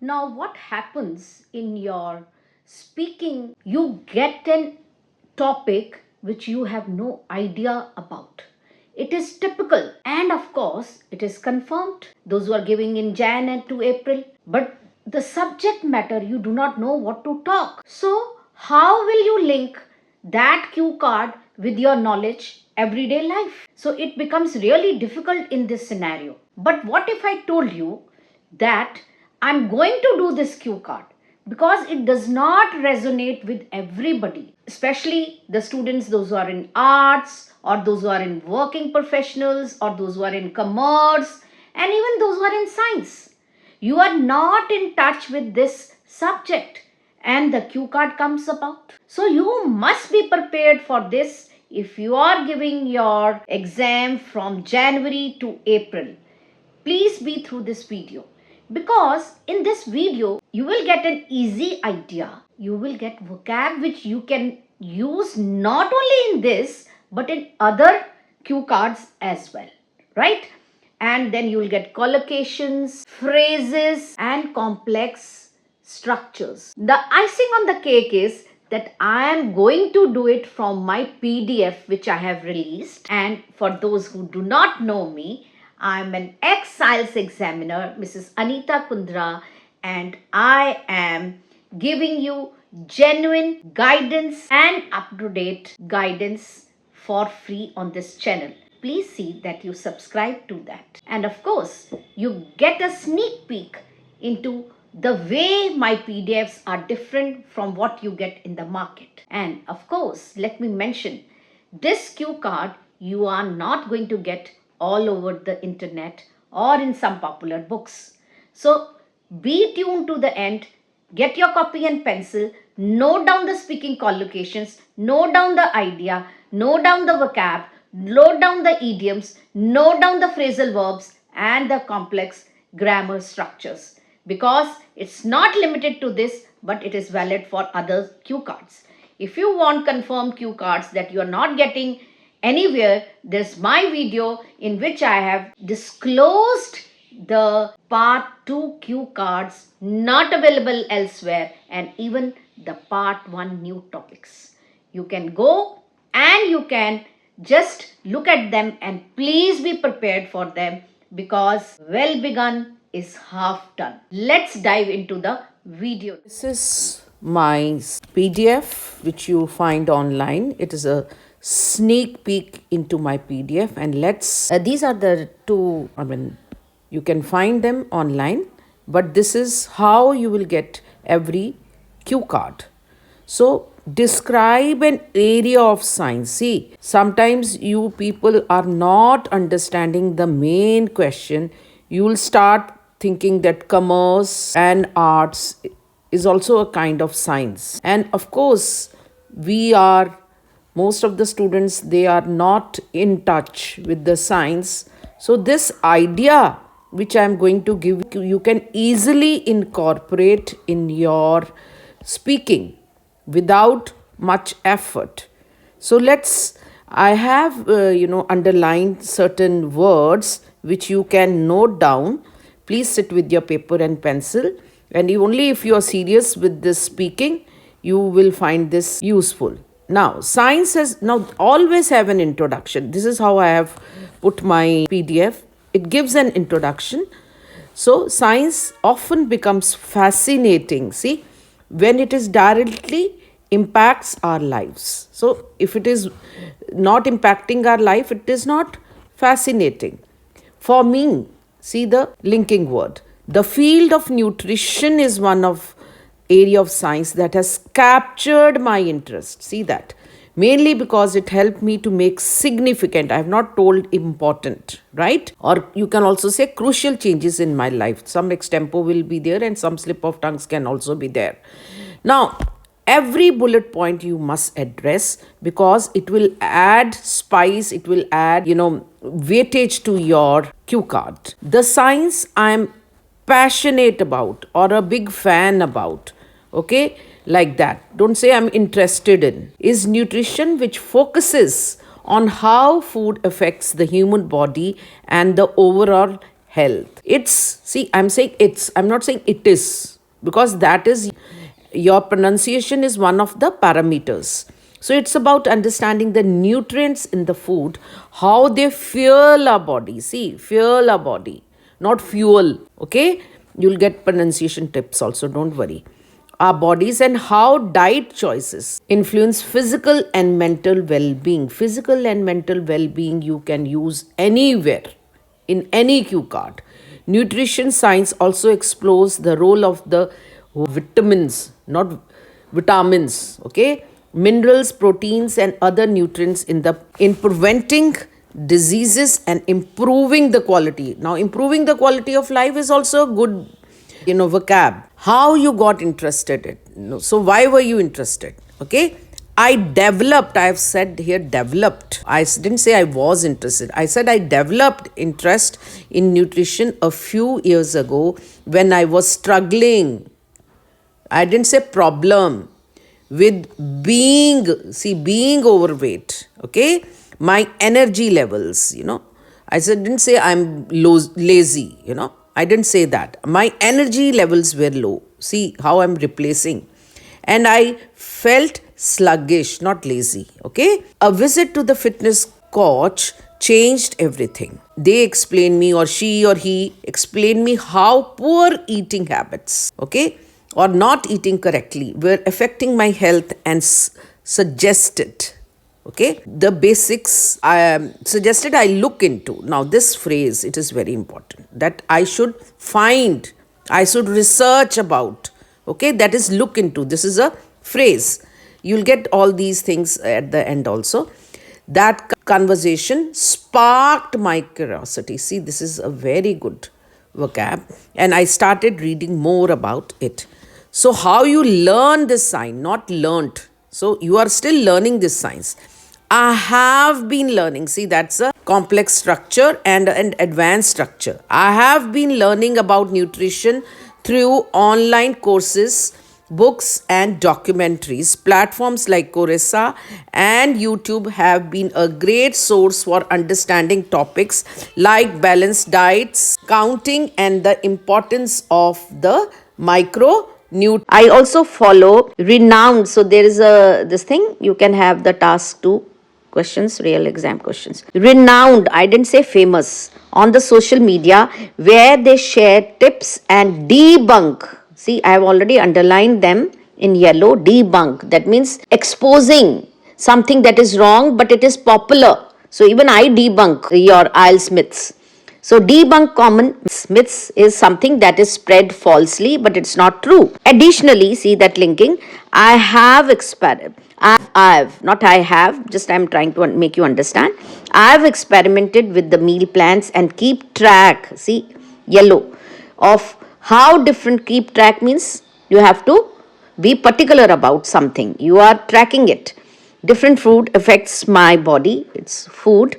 Now, what happens in your speaking? You get a topic which you have no idea about. It is typical, and of course, it is confirmed. Those who are giving in Jan and to April, but the subject matter you do not know what to talk. So, how will you link that cue card with your knowledge everyday life? So, it becomes really difficult in this scenario. But what if I told you that I'm going to do this cue card? Because it does not resonate with everybody, especially the students, those who are in arts, or those who are in working professionals, or those who are in commerce, and even those who are in science. You are not in touch with this subject, and the cue card comes about. So you must be prepared for this if you are giving your exam from January to April. Please be through this video, because in this video you will get an easy idea. You will get vocab which you can use not only in this but in other cue cards as well, right? And then you will get collocations, phrases, and complex structures. The icing on the cake is that I am going to do it from my PDF which I have released. And for those who do not know me, I am an ex-IELTS examiner, Mrs. Aneeta Kundra, and I am giving you genuine guidance and up-to-date guidance for free on this channel. Please see that you subscribe to that. And of course, you get a sneak peek into the way my PDFs are different from what you get in the market. And of course, let me mention, this cue card you are not going to get all over the internet or in some popular books. So be tuned to the end. Get your copy and pencil. Note down the speaking collocations. Note down the idea. Note down the vocab. Note down the idioms. Note down the phrasal verbs and the complex grammar structures. Because it's not limited to this, but it is valid for other cue cards. If you want confirmed cue cards that you are not getting anywhere, there's my video in which I have disclosed the part 2 cue cards not available elsewhere, and even the part 1 new topics. You can go and you can just look at them, and please be prepared for them, because well begun is half done. Let's dive into the video. This is my PDF which you find online. It is a sneak peek into my PDF, and these are the two, you can find them online, but this is how you will get every cue card. So describe an area of science. See, sometimes you people are not understanding the main question. You will start thinking that commerce and arts is also a kind of science. And of course, most of the students, they are not in touch with the science. So this idea which I am going to give you can easily incorporate in your speaking without much effort. So I have underlined certain words which you can note down. Please sit with your paper and pencil, and only if you are serious with this speaking, you will find this useful. Now, science always have an introduction. This is how I have put my PDF. It gives an introduction. So, science often becomes fascinating, see, when it is directly impacts our lives. So, if it is not impacting our life, it is not fascinating. For me, see the linking word. The field of nutrition is one of area of science that has captured my interest. See that. Mainly because it helped me to make significant, I have not told important, right? Or you can also say crucial changes in my life. Some extempo will be there and some slip of tongues can also be there. Now, every bullet point you must address, because it will add spice, it will add, weightage to your cue card. The science I am passionate about or a big fan about, okay, like that. Don't say I'm interested in. Is nutrition, which focuses on how food affects the human body and the overall health. I'm saying I'm not saying it is, because that is, your pronunciation is one of the parameters. So it's about understanding the nutrients in the food, how they fuel our body. See, fuel our body, not fuel. Okay? You'll get pronunciation tips also, don't worry. Our bodies, and how diet choices influence physical and mental well-being. Physical and mental well-being you can use anywhere, in any cue card. Nutrition science also explores the role of the vitamins, not vitamins, okay? Minerals, proteins, and other nutrients in preventing diseases and improving the quality. Now, improving the quality of life is also a good, vocab. How you got interested in. So why were you interested? Okay. I've said here developed. I didn't say I was interested. I said I developed interest in nutrition a few years ago when I was struggling. I didn't say problem with being overweight. Okay. My energy levels, I didn't say I'm lazy, I didn't say that. My energy levels were low. See how I'm replacing. And I felt sluggish, not lazy. Okay. A visit to the fitness coach changed everything. They explained me, or she or he explained me how poor eating habits, okay, or not eating correctly were affecting my health, and suggested, okay, the basics suggested I look into. Now this phrase, it is very important, that I should research about, okay, that is look into. This is a phrase. You'll get all these things at the end also. That conversation sparked my curiosity. See, this is a very good vocab, and I started reading more about it. So how you learn this sign, not learnt. So you are still learning this science. I have been learning. See, that's a complex structure and an advanced structure. I have been learning about nutrition through online courses, books, and documentaries. Platforms like Coursera and YouTube have been a great source for understanding topics like balanced diets, counting, and the importance of the micronutrients. I also follow renowned. So there is this thing, you can have the task 2 questions, real exam questions. Renowned, I didn't say famous, on the social media, where they share tips and debunk. See, I have already underlined them in yellow. Debunk, that means exposing something that is wrong, but it is popular. So even I debunk your IELTS myths. So debunk common myths is something that is spread falsely, but it's not true. Additionally, see that linking, I'm trying to make you understand. I've experimented with the meal plans and keep track, see, yellow, of how different. Keep track means you have to be particular about something. You are tracking it. Different food affects my body, it's food,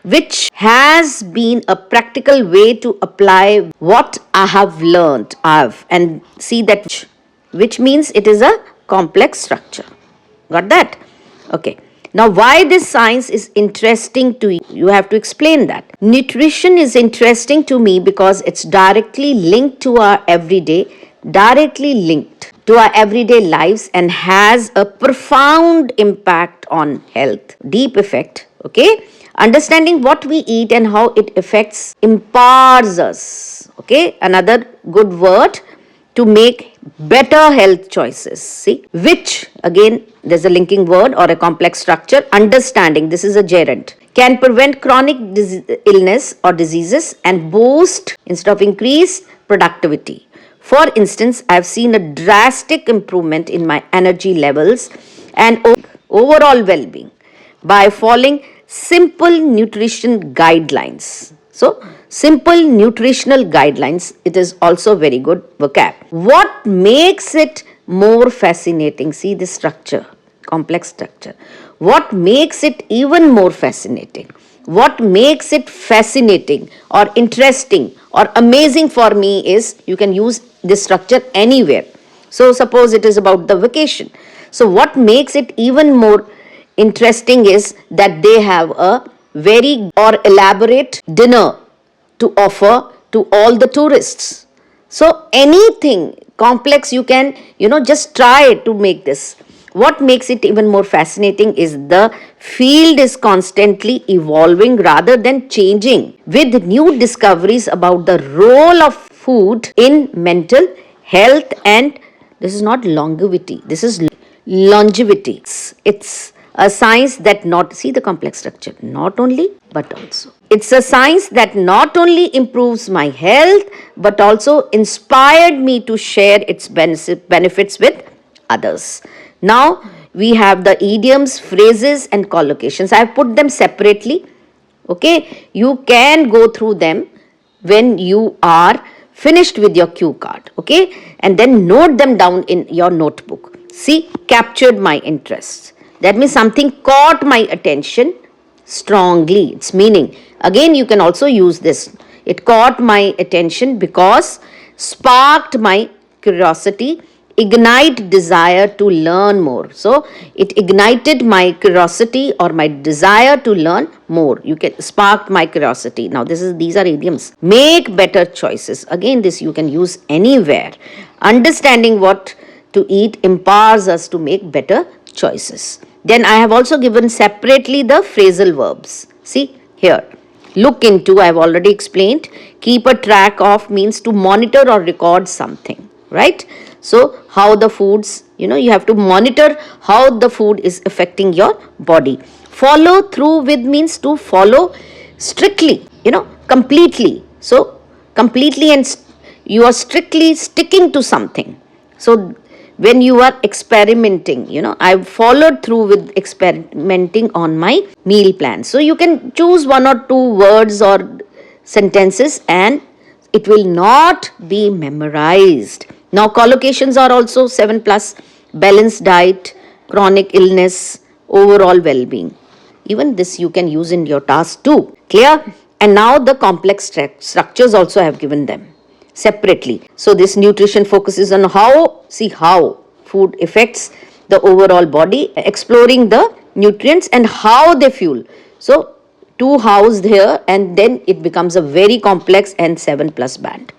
which has been a practical way to apply what I have learned. And see that, which means it is a complex structure. Got that? Okay. Now, why this science is interesting to you? You have to explain that. Nutrition is interesting to me because it's directly linked to our everyday lives, and has a profound impact on health, deep effect. Okay. Understanding what we eat and how it affects empowers us. Okay. Another good word, to make better health choices. See, which again, there's a linking word or a complex structure. Understanding, this is a gerund, can prevent chronic illness or diseases and boost instead of increase productivity. For instance, I've seen a drastic improvement in my energy levels and overall well-being by following simple nutrition guidelines. So, simple nutritional guidelines, it is also very good vocab. What makes it more fascinating? See this structure, complex structure. What makes it even more fascinating? What makes it fascinating or interesting or amazing for me is, you can use this structure anywhere. So, suppose it is about the vacation. So, what makes it even more interesting is that they have a very or elaborate dinner to offer to all the tourists. So anything complex you can, just try to make this. What makes it even more fascinating is the field is constantly evolving rather than changing, with new discoveries about the role of food in mental health. And this is not longevity, this is longevity. It's a science that not see the complex structure, not only but also. It's a science that not only improves my health but also inspired me to share its benefits with others. Now we have the idioms, phrases, and collocations. I have put them separately. Okay, you can go through them when you are finished with your cue card. Okay, and then note them down in your notebook. See, captured my interest. That means something caught my attention strongly. Its meaning. Again, you can also use this. It caught my attention because sparked my curiosity, ignite desire to learn more. So it ignited my curiosity or my desire to learn more. You can spark my curiosity. Now these are idioms. Make better choices. Again, this you can use anywhere. Understanding what to eat empowers us to make better choices. Then I have also given separately the phrasal verbs. See here. Look into, I have already explained. Keep a track of means to monitor or record something, right? So how the foods, you have to monitor how the food is affecting your body. Follow through with means to follow strictly, completely. So completely, and you are strictly sticking to something. So when you are experimenting, I followed through with experimenting on my meal plan. So you can choose one or two words or sentences and it will not be memorized. Now collocations are also 7 plus: balanced diet, chronic illness, overall well-being. Even this you can use in your task too. Clear? And now the complex structures also I have given them separately. So this nutrition focuses on how food affects the overall body, exploring the nutrients and how they fuel. So two housed here, and then it becomes a very complex and 7 plus band.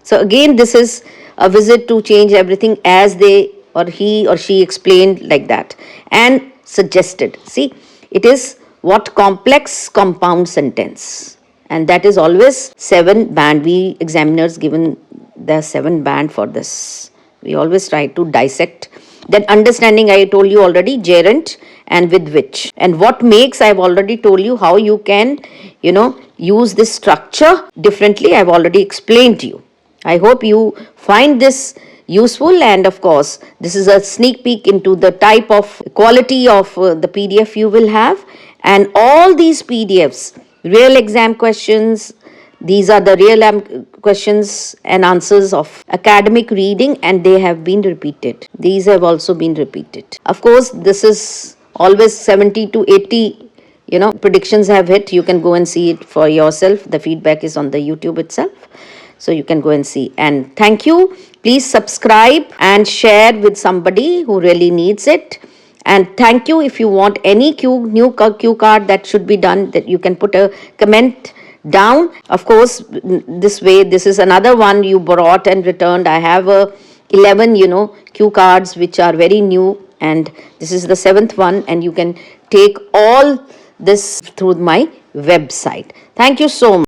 So again, this is a visit to change everything as they or he or she explained like that and suggested. See, it is what complex compound sentence, and that is always 7 band. We examiners given the 7 band for this. We always try to dissect. Then understanding, I told you already, gerund and with which. And what makes, I've already told you how you can, use this structure differently. I've already explained to you. I hope you find this useful, and of course, this is a sneak peek into the type of quality of the PDF you will have. And all these PDFs, real exam questions, these are the real questions and answers of academic reading, and they have been repeated. These have also been repeated. Of course, this is always 70 to 80, predictions have hit. You can go and see it for yourself. The feedback is on the YouTube itself. So you can go and see. And thank you. Please subscribe and share with somebody who really needs it. And thank you. If you want any new cue card that should be done, that you can put a comment down. Of course, this way, this is another one you brought and returned. I have 11, cue cards which are very new, and this is the 7th one, and you can take all this through my website. Thank you so much.